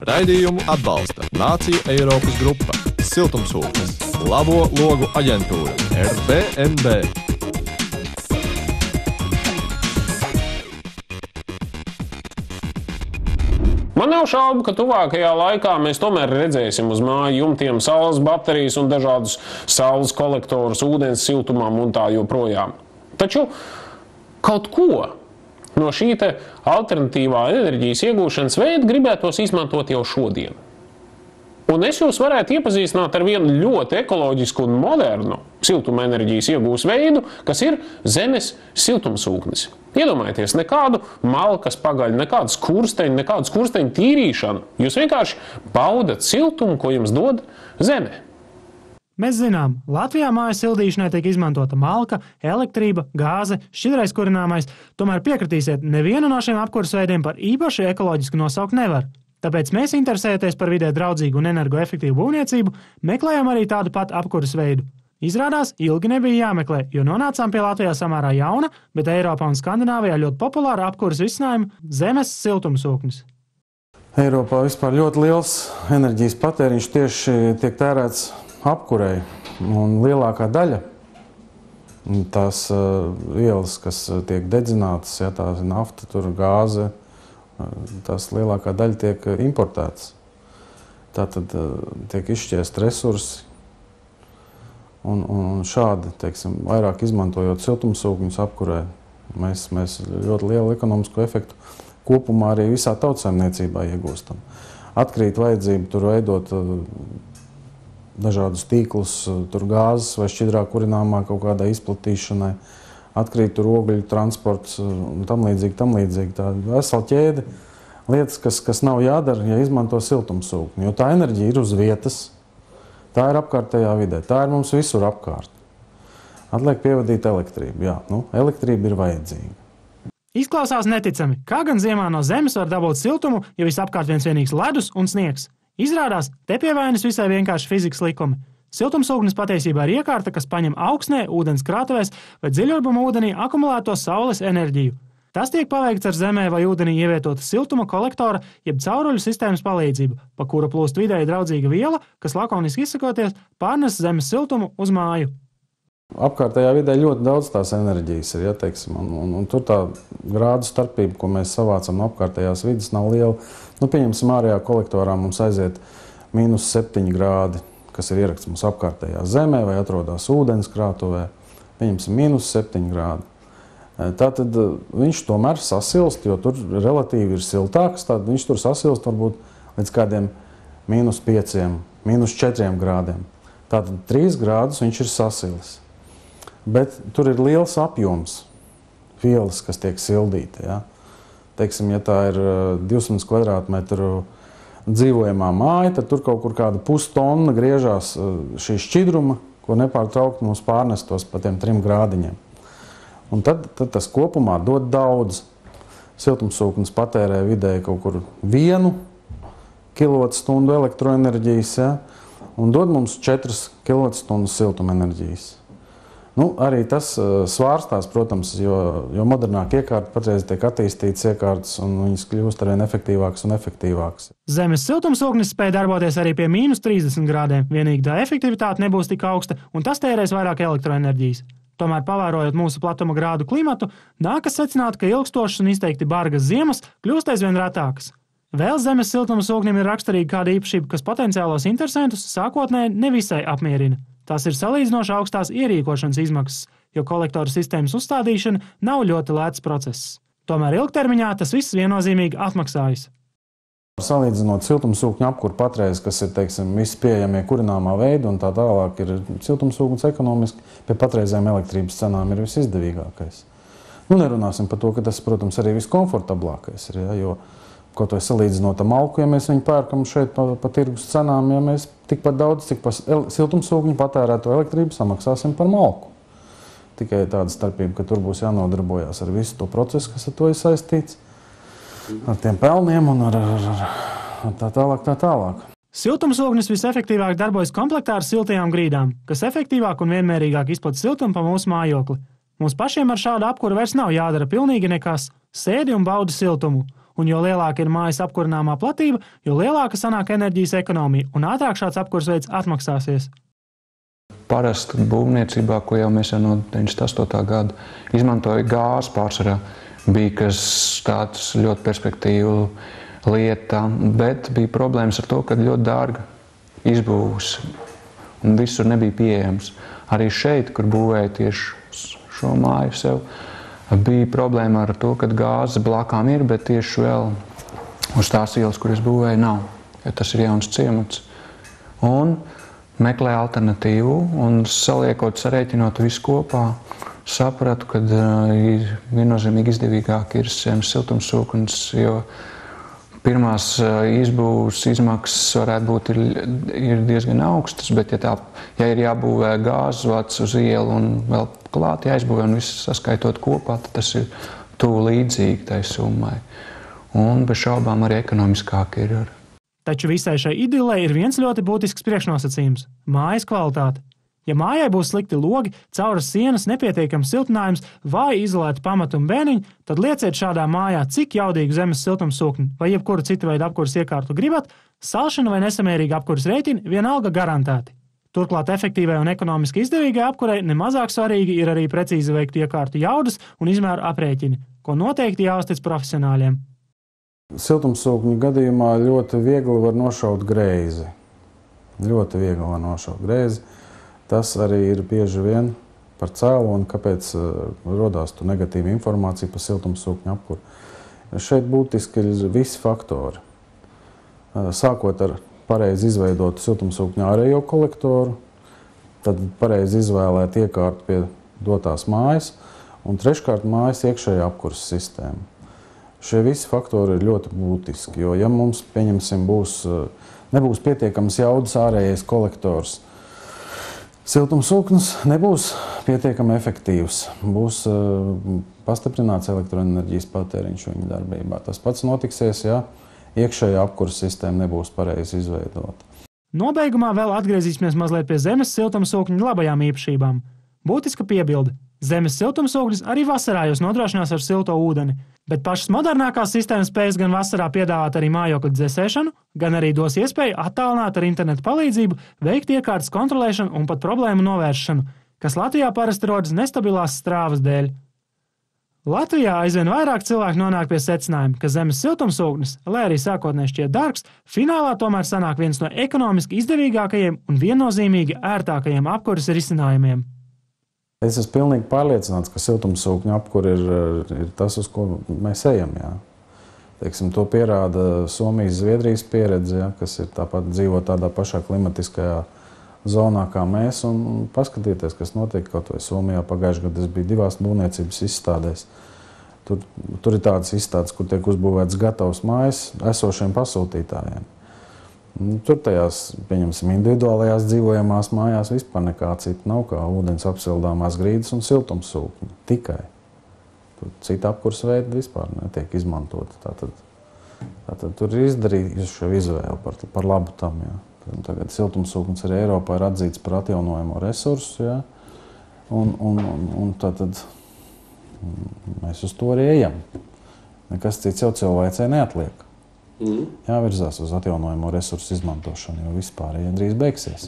Raidījumu atbalsta Nāciju Eiropas grupa, Siltumsūknis, Labo logu aģentūra, RBNB. Man nav šaubu, ka tuvākajā laikā mēs tomēr redzēsim uz māju jumtiem saules baterijas un dažādus saules kolektorus ūdens siltumam un tā joprojām. Taču kaut ko no šī alternatīvā enerģijas iegūšanas veida gribētos izmantot jau šodien. Un es jūs varētu iepazīstināt ar vienu ļoti ekoloģisku un modernu siltuma enerģijas iegūs veidu, kas ir zemes siltumsūknis. Iedomājieties, nekādu malkas pagaļu, nekādu skursteņu tīrīšanu. Jūs vienkārši baudat siltumu, ko jums dod zeme. Mēs zinām, Latvijā mājas sildīšanai tiek izmantota malka, elektrība, gāze, šķidrais kurināmais. Tomēr piekritīsiet, nevienu no šiem apkures veidiem par īpaši ekoloģisku nosaukt nevar. Tāpēc mēs, interesējoties par vidē draudzīgu un energoefektīvu būvniecību, meklējam arī tādu pat apkures veidu. Izrādās, ilgi nebija jāmeklē, jo nonācām pie Latvijā samērā jauna, bet Eiropā un Skandināvijā ļoti populāra apkures risinājuma - zemes siltumsūknis. Eiropā vispār ļoti liels enerģijas patēriņš tieši tiek tērēts apkurei, un lielākā daļa tās vielas, kas tiek dedzinātas, ja tā ir nafta, gāze, tās lielākā daļa tiek importētas. Tātad tiek izšķiest resursi, un šādi, teiksim, vairāk izmantojot siltumsūkņus apkurē, mēs ļoti lielu ekonomisku efektu kopumā arī visā tautsaimniecībā iegūstam. Atkrīt vajadzību tur veidot dažādus tīklus, tur gāzes vai šķidrā kurināmā kaut kādai izplatīšanai, atkrīt tur ogļu transports un tam līdzīgi. Tā vesela ķēde lietas, kas nav jādara, ja izmanto siltumsūkni, jo tā enerģija ir uz vietas, tā ir apkārtējā vidē, tā ir mums visur apkārt. Atliek pievadīt elektrību, jā, elektrība ir vajadzīga. Izklausās neticami, kā gan ziemā no zemes var dabūt siltumu, ja visapkārt vienīgs ledus un sniegs. Izrādās, te pievainas visai vienkārši fizikas likumi. Siltumsūknis patiesībā ir iekārta, kas paņem augsnē, ūdens krātuvēs vai dziļurbuma ūdenī akumulēto saules enerģiju. Tas tiek paveikts ar zemē vai ūdenī ievietota siltuma kolektora, jeb cauruļu sistēmas palīdzību, pa kura plūst vidēji draudzīga viela, kas lakoniski izsakoties pārnes zemes siltumu uz māju. Apkārtējā vidē ļoti daudz tās enerģijas ir, ja, teiksim, un tur tā grādu starpība, ko mēs savācam no apkārtējās vidas, nav liela. Pieņemsim, ārējā kolektorā mums aiziet -7 grādi, kas ir ieraksts mums apkārtējā zemē vai atrodas ūdens krātuvē. Pieņemsim -7 grādi. Tātad viņš tomēr sasilst, jo tur relatīvi ir siltāks, tad viņš tur sasilst varbūt līdz kādiem -5, -4 grādiem. Tātad 3 grādus viņš ir sasilis. Bet tur ir liels apjoms vielas, kas tiek sildīta. Ja? Teiksim, ja tā ir 200 kvadrātmetru dzīvojamā māja, tad tur kaut kur kāda pustonna griežās šī šķidruma, ko nepārtraukti mums pārnestos pa tiem 3 grādiņiem. Un tad tas kopumā dod daudz. Siltumsūknis patērē vidēji kaut kur 1 kWh elektroenerģijas, ja? Un dod mums 4 kWh siltumenerģijas. Arī tas svārstās, protams, jo modernāk iekārta patreiz tiek attīstītas iekārtas, un viņas kļūst arvien efektīvākas un efektīvākas. Zemes siltumsūknis spēj darboties arī pie -30 grādiem, vienīgi tā efektivitāte nebūs tik augsta, un tas tērēs vairāk elektroenerģijas. Tomēr, pavērojot mūsu platuma grādu klimatu, nākas secināt, ka ilgstošas un izteikti bargas ziemas kļūst aizvien retākas. Vēl zemes siltumsūknim ir raksturīga kāda īpašība, kas potenciālos interesantus sākotnēji nevisai apmierina. Tās ir salīdzinoši augstās ierīkošanas izmaksas, jo kolektoru sistēmas uzstādīšana nav ļoti lēts process. Tomēr ilgtermiņā tas viss viennozīmīgi atmaksājas. Salīdzinot siltumsūkņu apkuri patreiz, kas ir, teiksim, visi pieejamie kurināmā veidi un tā tālāk, ir siltumsūknis ekonomiski pie patreizējām elektrības cenām ir visizdevīgākais. Nerunāsim par to, ka tas, protams, arī viskomfortablākais ir, ja, jo kaut vai salīdzinot ar malku, ja mēs viņu pērkam šeit pa tirgus cenām, ja mēs tikpat daudz, cik par siltumsūkņu patērēto elektrību samaksāsim par malku. Tikai tāda starpība, ka tur būs jānodarbojas ar visu to procesu, kas ar to ir saistīts, ar tiem pelniem un ar tā tālāk. Siltumsūknis visefektīvāk darbojas komplektā ar siltajām grīdām, kas efektīvāk un vienmērīgāk izplata siltumu pa mūsu mājokli. Mums pašiem ar šādu apkuri vairs nav jādara pilnīgi nekas, sēdi un baudi siltumu. un jo lielāka ir mājas apkurināmā platība, jo lielāka sanāk enerģijas ekonomija, un ātrāk šāds apkurs veids atmaksāsies. Parasti būvniecībā, ko jau mēs no 98. gada izmantoja gāzi pārsvarā, bija kas tāds ļoti perspektīvu lieta, bet bija problēmas ar to, ka ļoti dārga izbūves un visur nebija pieejams. Arī šeit, kur būvēja tieši šo māju sev, bija problēma ar to, ka gāze blakām ir, bet tieši vēl uz tās ielas, kur es būvēju, nav, jo tas ir jauns ciemats. Un meklē alternatīvu un saliekot, sarēķinot visu kopā, sapratu, ka viennozīmīgi izdevīgāk ir zemes siltumsūknis, jo pirmās izbūves izmaksas varētu būt ir diezgan augstas, bet ja ir jābūvē gāzes vads uz ielu un vēl klāt jāizbūvē un viss saskaitot kopā, tad tas ir tuvu līdzīgi tai summai. Un bez šaubām arī ekonomiskāk ir. Taču visai šai idilē ir viens ļoti būtisks priekšnosacījums – mājas kvalitāte. Ja mājai būs slikti logi, cauras sienas, nepietiekams siltinājums, vai izolēti pamati un bēniņi, tad lieciet šādā mājā, cik jaudīgu zemes siltumsūkni vai jebkuru citu veidu apkuras iekārtu gribat, salšana vai nesamērīga apkuras rēķini vienalga garantēti. Turklāt efektīvai un ekonomiski izdevīgai apkurei nemazāk svarīgi ir arī precīzi veikt iekārtu jaudas un izmēru aprēķini, ko noteikti jāuztic profesionāļiem. Siltumsūkņu gadījumā ļoti viegli var nošaut greizi. Tas arī ir bieži vien par cēloni, kāpēc rodās tu negatīva informācija par siltumsūkņu apkuri. Šeit būtiski ir visi faktori. Sākot ar pareizi izveidotu siltumsūkņu ārējo kolektoru, tad pareizi izvēlēt iekārtu pie dotās mājas, un treškārt mājas iekšējā apkuras sistēma. Šie visi faktori ir ļoti būtiski, jo ja mums, pieņemsim, nebūs pietiekams jaudas ārējais kolektors, siltumsūknis nebūs pietiekami efektīvs, būs pastiprināts elektroenerģijas patēriņš viņa darbībā. Tas pats notiksies, ja iekšējā apkuras sistēma nebūs pareizi izveidota. Nobeigumā vēl atgriezīsimies mazliet pie zemes siltumsūkņu labajām īpašībām. Būtiska piebilde. Zemes siltumsūknis arī vasarā jūs nodrošinās ar silto ūdeni, bet pašas modernākās sistēmas spējas gan vasarā piedāvāt arī mājokļa dzesēšanu, gan arī dos iespēju attālināt ar internetu palīdzību, veikt iekārtas kontrolēšanu un pat problēmu novēršanu, kas Latvijā parasti rodas nestabilās strāvas dēļ. Latvijā aizvien vairāk cilvēku nonāk pie secinājuma, ka zemes siltumsūknis, lai arī sākotnēji šķiet dārgs, finālā tomēr sanāk viens no ekonomiski izdevīgākajiem un viennozīmīgi ērtākajiem apkuras risinājumiem. Es esmu pilnīgi pārliecināts, ka siltumsūkņu apkura ir tas, uz ko mēs ejam. Jā. Teiksim, to pierāda Somijas, Zviedrijas pieredze, jā, kas ir tāpat dzīvo tādā pašā klimatiskajā zonā kā mēs. Un paskatieties, kas notiek kaut vai Somijā. Pagājušajā gadā es biju 2 būvniecības izstādēs. Tur ir tādas izstādes, kur tiek uzbūvētas gatavas mājas esošiem pasūtītājiem. Tur tajās, pieņemsim, individuālajās dzīvojamās mājās vispār nekā cita nav kā ūdens apsildāmās grīdas un siltumsūkņi. Tikai. Tur cita apkuras veida vispār netiek izmantota. Tātad tur ir izdarījuši šo izvēli par labu tam. Jā. Tagad siltumsūknis arī Eiropā ir atzīts par atjaunojamo resursu. Jā. Un tātad mēs uz to arī ejam. Nekas cits jau cilvēcei neatliek. Jāvirzās uz atjaunojamo resursu izmantošanu, jo vispār drīz beigsies.